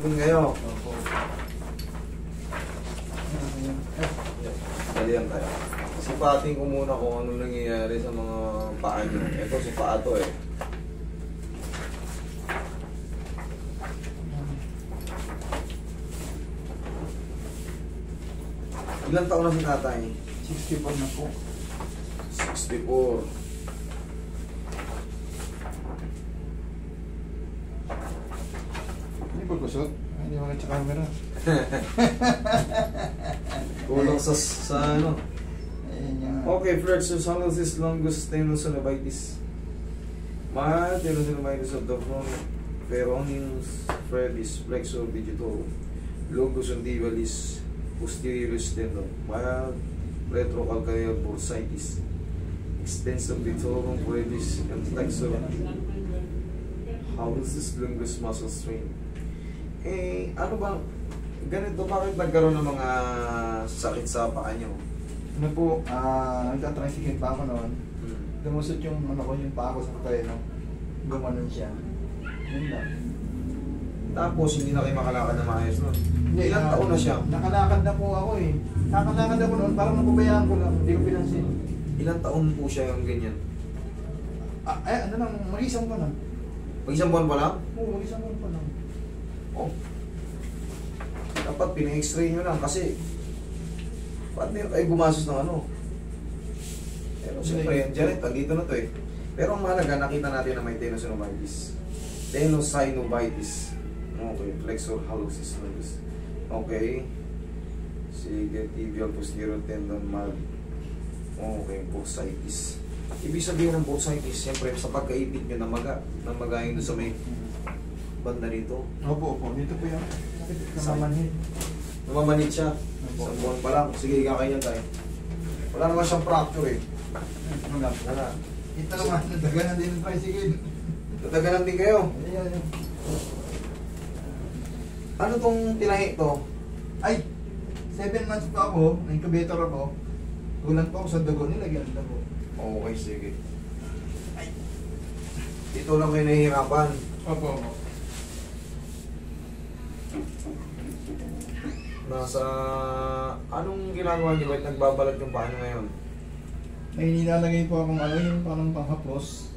Silipin kayo. Opo. Dalihan tayo. Sipatin ko muna kung ano nangyayari sa mga paa nyo. Ito si paa to eh. Ilang taon na si tatay? 64 na po. 64. Hindi po kusot. Hindi makita sa camera. Kulang sa ano. Ayan yung... Okay, flexus longus tenosynovitis. Mild tenosynovitis of the peroneus brevis flexor digital locus undivalis posteriorus tendon. Mild retrocalcaneal bursitis. Extensum ditorum brevis and flexor hallucis longus muscle strain. Eh, ano bang ganito, bakit nagkaroon ng mga sakit sa paa nyo? Ano po, nagtatricycle pa ako noon. Lumusot yung ano ko, yung paa ko sa tayo, no? Gumanon siya. Yun lang. Tapos hindi na kayo makalakad na maayos nun. Hindi, Ilang taon na siya? Nakalakad na po ako eh. Nakalakad ako noon, parang napabayaan ko lang. Hindi ko pinansin. Ilang taon po siya yung ganyan? Ano lang, mag-isang pa lang. Pag-isang buwan pa lang? Oo, mag-isang pa lang. Oh. Dapat pina-x-ray nyo lang kasi paano yun kayo gumasos ng ano? Pero siyempre, Janet, dito na to eh. Pero ang mahalaga, nakita natin na may tenosynovitis. Tenosynovitis. Okay, flexor hallucis longus. Okay. Sige, tibial posterior tendon mag. Okay, bursitis. Ibig sabihin ng bursitis, siyempre sa pagkaipit nyo namagayin doon sa may banda rito. Opo. Dito po yan. Namamanhid. Namamanid siya. Isang buwan pa lang. Sige, kakayan tayo. Wala naman siyang fracture eh. Wala. Ito naman, natagalan din ng tricycle. Tatagalan din kayo. Ayan. Ano tong tinahi to? Ay! 7 months pa ako, na-incubator ako. Kulang pa ako sa dugo, nilagyan na po. Okay, sige. Dito lang kayo nahihirapan. Opo. Nasa... Anong ginagawa niyo? Ba't nagbabalat yung paano ngayon? May nilalagay po akong ano yung parang panghaplos.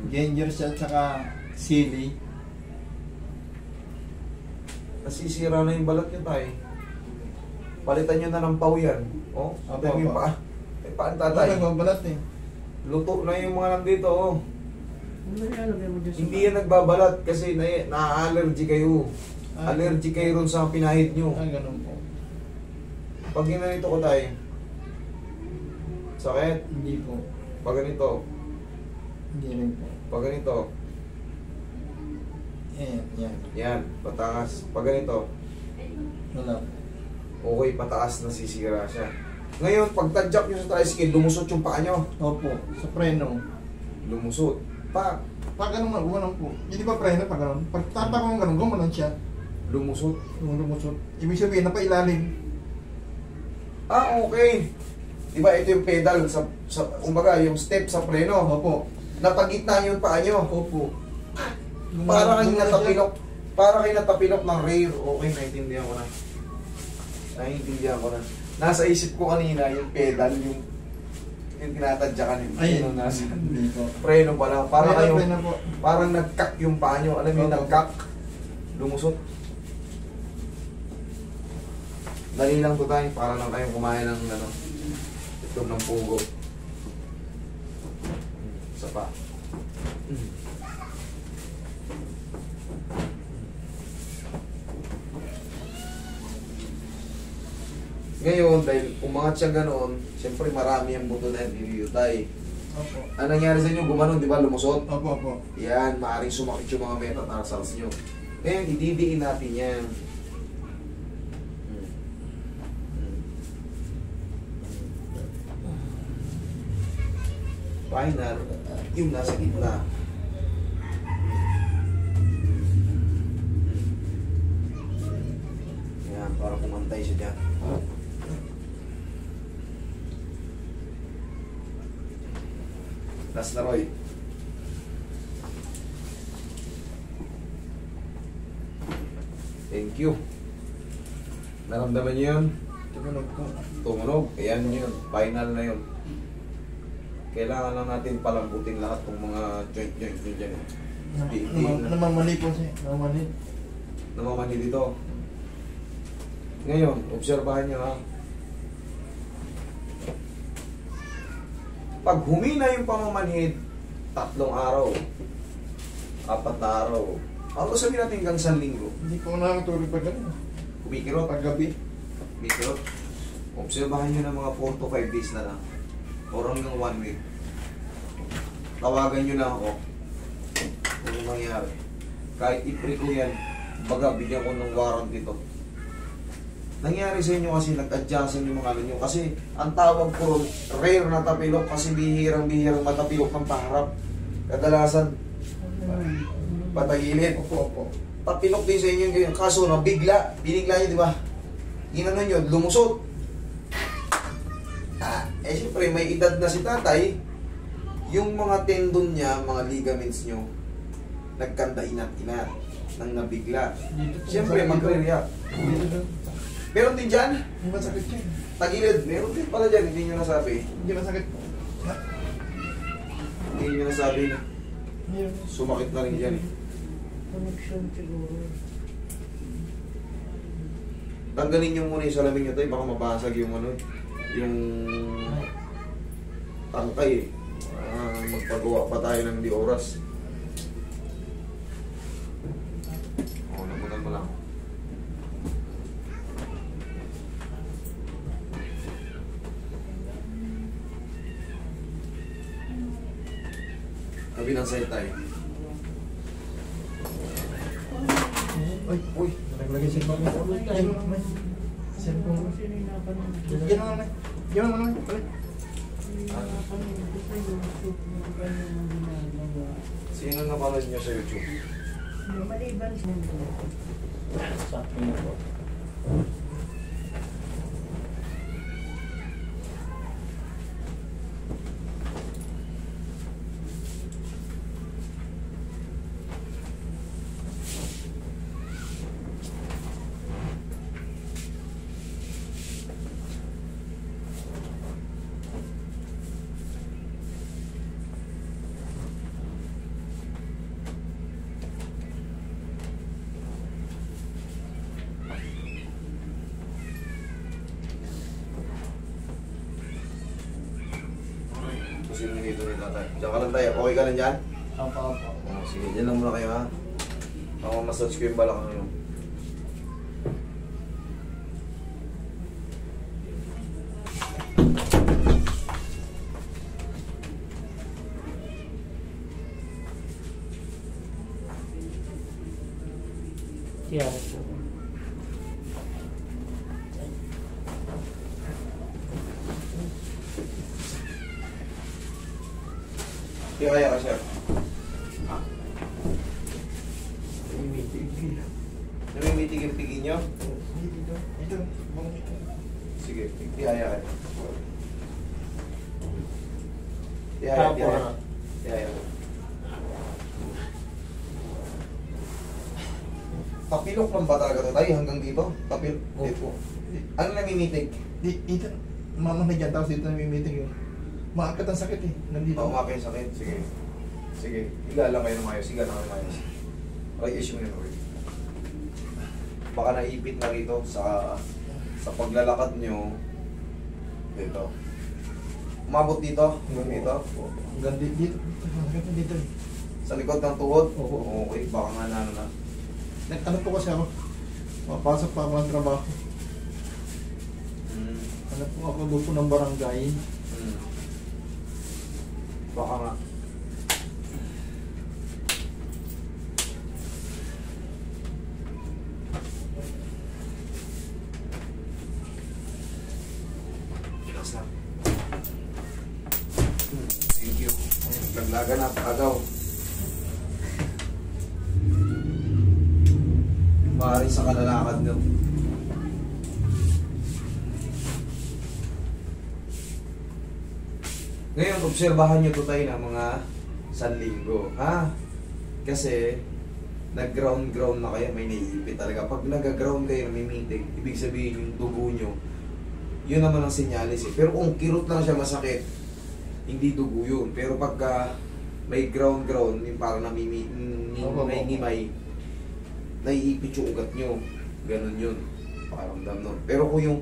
Ginger siya at saka sili. Nasisira na yung balat niyo tayo. Palitan niyo na ng paw yan. Oh, Opo, yung opo. paa. May paan Tatay. tatay. Nagbabalat eh. Luto na yung mga nandito, oh. Hindi yan nagbabalat kasi na-allergy kayo. Allergy kayo ron sa pinahid nyo. Ganun po. Pag ginanito ko tayo, sakit. Hindi po. Pag ganito, Hindi rin po. pag ganito, Yan. yan, pataas. Pag ganito, Wala. okay, pataas, nasisira siya. Ngayon, pag tadjak nyo sa tricycle, lumusot yung paa nyo. Opo. Sa preno. Lumusot. Pa, Pag ganun, gumanon po. Hindi ba preno pag ganun? Pag tapak ko ng ganun, gumanon siya. lumusot. Lumusot. Ibig sabihin, napailalim. Ah, okay. Diba ito yung pedal sa kumbaga, yung step sa preno. Opo. Napagitna yung paa nyo. Opo. Para kayo natapilok. Para kayo natapilok ng rear. Okay, naintindihan ko na. Naintindihan ko na. Nasa isip ko kanina yung pedal, yung tinatadyakan yung Ay, nasa hindi po. preno pala. Para kayo, Preno po. parang nagkak yung paa nyo. Alam mo yung Opo. nagkak? Lumusot. Dali lang to tayo. Para lang kayong kumain ng ano, itlog ng pugo. Isa pa. Ngayon, dahil umangat siya ganoon, siyempre marami ang buto na niliyutay. Opo. Ang nangyari sa inyo, gumanon, di ba, lumusot? Opo. Yan, maaaring sumakit yung mga metatarsals nyo. Ngayon, ididiin natin yan. Final, yung nasa gitna. Yan, para kumantay siya dyan. Last na, Roy. Thank you. Naramdaman niyo yun? Tumunog ko. Tumunog. Ayan yun. Final na yun. Kailangan lang natin palambutin lahat ng mga joint-joint nyo dyan. Namamali po siya. Namamali. Namamani dito. Ngayon, obserbahan nyo ha. Pag humina yung pamamanhid, 3 araw, 4 na araw, ano sabihin natin hanggang 1 linggo? Hindi po nakakatulog pag gano'n. Kumikirot. Paggabi. Kumikirot. Obserbahan nyo ng mga 4 to 5 days na lang. Or hanggang 1 week. Tawagan nyo na ako. Kung anong mangyari. Kahit i-pre ko yan, baga bigyan ko ng warranty to. Nangyari sa inyo kasi nag-adjustin yung mga ano nyo. Kasi ang tawag ko ron, rare na tapilok kasi bihirang matapilok ng paharap. Kadalasan, patagilid. Opo. Tapilok din sa inyo yung ganyan. Kaso na binigla nyo, di ba? Ginano nyo, lumusot. Siyempre may edad na si tatay, yung mga tendon niya, mga ligaments nyo, nagkanda inat-inat nang nabigla. Siyempre magre-react. Meron din dyan, Hindi masakit yan. tagilid, meron din pala dyan, hindi nyo nasabi. Hindi masakit. Hindi nyo nasabi na Hindi. sumakit na rin dyan. Connection siguro. Tanggalin nyo muna yung salamin nyo tayo, baka mabasag yung ano, yung tangkay. Magpagawa pa tayo ng di oras. Namunan mo lang. Kabilang sa'yo tayo. Ay, uy. Naglagay siya pa mo. Yan mo naman. Cellphone mo. Sino yung napanood? Yan mo naman. Yan mo naman. Balik. Napanood ko sa YouTube yung kanyang ginagawa. Sino napanood nyo sa YouTube? Maliban sa mundo. Sa akin po. Kasi minito ni tatay. Diyan ka lang tayo. Okay ka lang dyan? Opo. Sige, dyan lang muna kayo ha. Massage ko yung balakang nyo. Yeah. Hindi kaya ka, sir. Namimitigil-tigil nyo? Ito. Sige, hindi kaya ka. Hindi kaya, hindi kaya. Hindi kaya. Tapilok lang ba talaga ito tayo hanggang dito? Tapilok? Dito. Ano namimitig? Ito. Mamang na dyan. Tapos dito namimiting yun. Maakat ang sakit eh. Nandito. Oo, mga sakit. Sige. Sige. Higa lang kayo ng mayos. Higa lang kayo ng mayos. Okay, issue mo yun. Okay. Baka naipit na rito sa paglalakad nyo. Dito. Umabot dito. Hanggang dito. Hanggang dito. Hanggang dito. Sa likod ng tuhod. Oo. Okay, baka nga na ano na. Nagtanong po kasi ako. Mapasok pa ako ng trabaho. Hanap po ako doon po ng barangay. Baka nga. Relax lang. Thank you. Laglaga na, agaw. Maaari sa kalalakad nyo. Ngayon, obserbahan nyo to tayo ng mga 1 linggo. Ha? Kasi, nag-ground na kayo, may naiipit talaga. Pag nag-ground kayo, namimitig, ibig sabihin yung dugo nyo, yun naman ang sinyalis eh. Pero kung kirot lang siya masakit, hindi dugo yun. Pero pagka may ground, yung parang may ngimay, naiipit yung ugat nyo. Ganun yun. Pakaramdam nun. Pero kung yung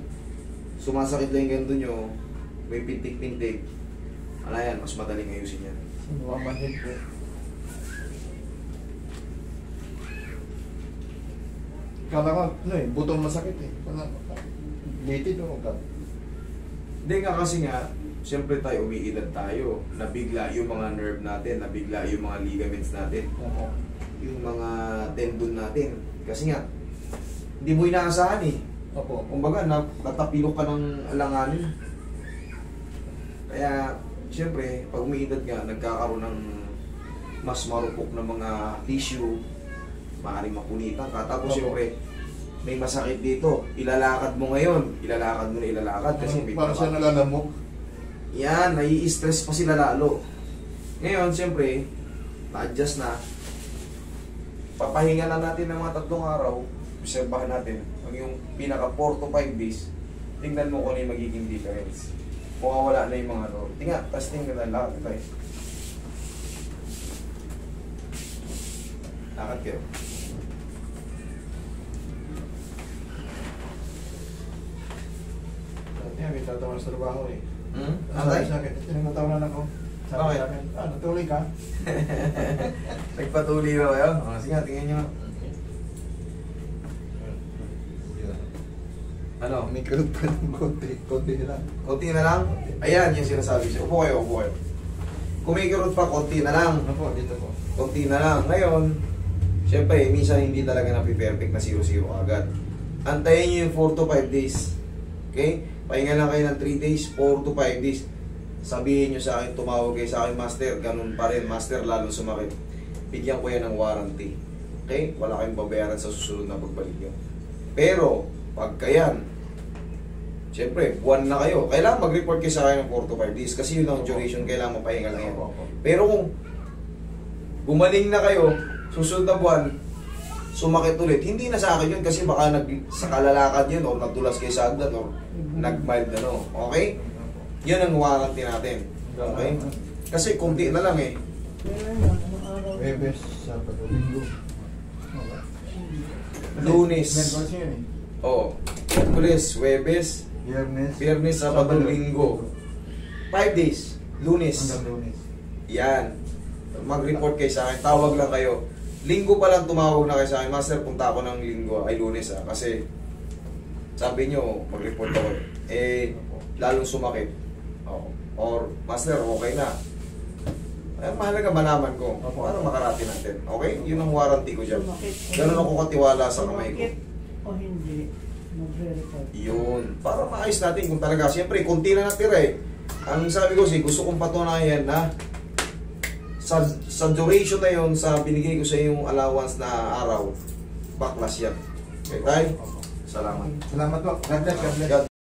sumasakit lang yung ganito nyo, may pintik-pintik, ala yan, mas madaling ayusin yan. Mamanhid po. Kala ko, butong masakit eh. Litid o ugat. Hindi nga kasi nga, siyempre tayo, umiidad tayo. Nabigla yung mga nerve natin, nabigla yung mga ligaments natin, yung mga tendon natin. Kasi nga, hindi mo inaasahan eh. Opo. Kumbaga, natapilok ka ng alanganin. Kaya, siyempre, pag umiidad ka, nagkakaroon ng mas marupok na mga tissue, maaaring mapunitan ka. Tapos Opo. siyempre, may masakit dito. Ilalakad mo ngayon. Ilalakad mo na ilalakad kasi may Parang siya nalalamok. yan, nai-stress pa sila lalo. Ngayon, siyempre, na-adjust na. Papahinga lang natin ng mga 3 araw. Obserbahan natin. Pag yung pinaka 4 to 5 days, tingnan mo kung ano yung magiging difference. Kung wala na yung mga ano. Tinga, tapos tingnan na lakad tayo. Lakad kayo. Dati may tatawa sa trabaho eh. Antay? Sabi sa akin, tinatawanan ako. Sabi Bakit? sa akin, natuloy ka? Nagpatuloy na kayo? Sige nga, tingnan nyo. Ano? May karot pa ng konti lang. Konti na lang? Ayan, yung sinasabi siya. Upo kayo, upo kayo. Kung may kirot pa, konti na lang. Ano po, dito po. Konti na lang. Ngayon, syempre, minsan hindi talaga napiperfect na 0-0 agad. Antayin nyo yung 4 to 5 days. Okay? Pahinga lang kayo ng 3 days, 4 to 5 days. Sabihin nyo sa akin, tumawag kayo sa akin, Master, ganun pa rin, Master, lalo sumakit. Bigyan ko yan ng warranty. Okay? Wala kayong babayaran sa susunod na pagbalik nyo. Pero, pagka yan, siyempre, buwan na kayo. Kailangan mag-report kayo sa akin ng 4 to 5 days kasi yun ang duration, kailangan mapahinga lang yan. Pero kung gumaling na kayo, susunod na buwan, sumakit ulit, hindi na sa akin yun kasi baka sa kalalakad yun or nagdulas kayo sa agdan or nag-mild ano. Okay? Yun ang warranty natin. Okay? Kasi kunti na lang eh. Kailan yan? Anong araw? Webes, Sabado, Linggo. Lunes. Merkulis yun eh. Oh, Miyerkules, Huwebes, Biyernes. Biyernes, Sabado, Linggo. 5 days. Lunes. Hanggang Lunes. Yan. Mag-report kayo sa akin. Tawag lang kayo. Linggo pa lang tumawag na kayo sa akin. Master, punta ako ng Linggo. Ay, Lunes ah. Kasi sabi nyo, mag-report ako. Eh, lalong sumakit. Oh. Or, Master, okay na. Ay, mahalaga malaman ko. Para makarati natin. Okay? Yun ang warranty ko dyan. Ganun ako katiwala sa kamay ko. Sumakit o hindi, mag-verify. Yun. Para maayos natin kung talaga. Siyempre, kunti na natira eh. Ang sabi ko gusto kong patunayan na sa duration na yun, sa binigay ko sa yung allowance na araw, baklas yan. Okay, tayo? Salamat. Salamat po. God bless. God bless. God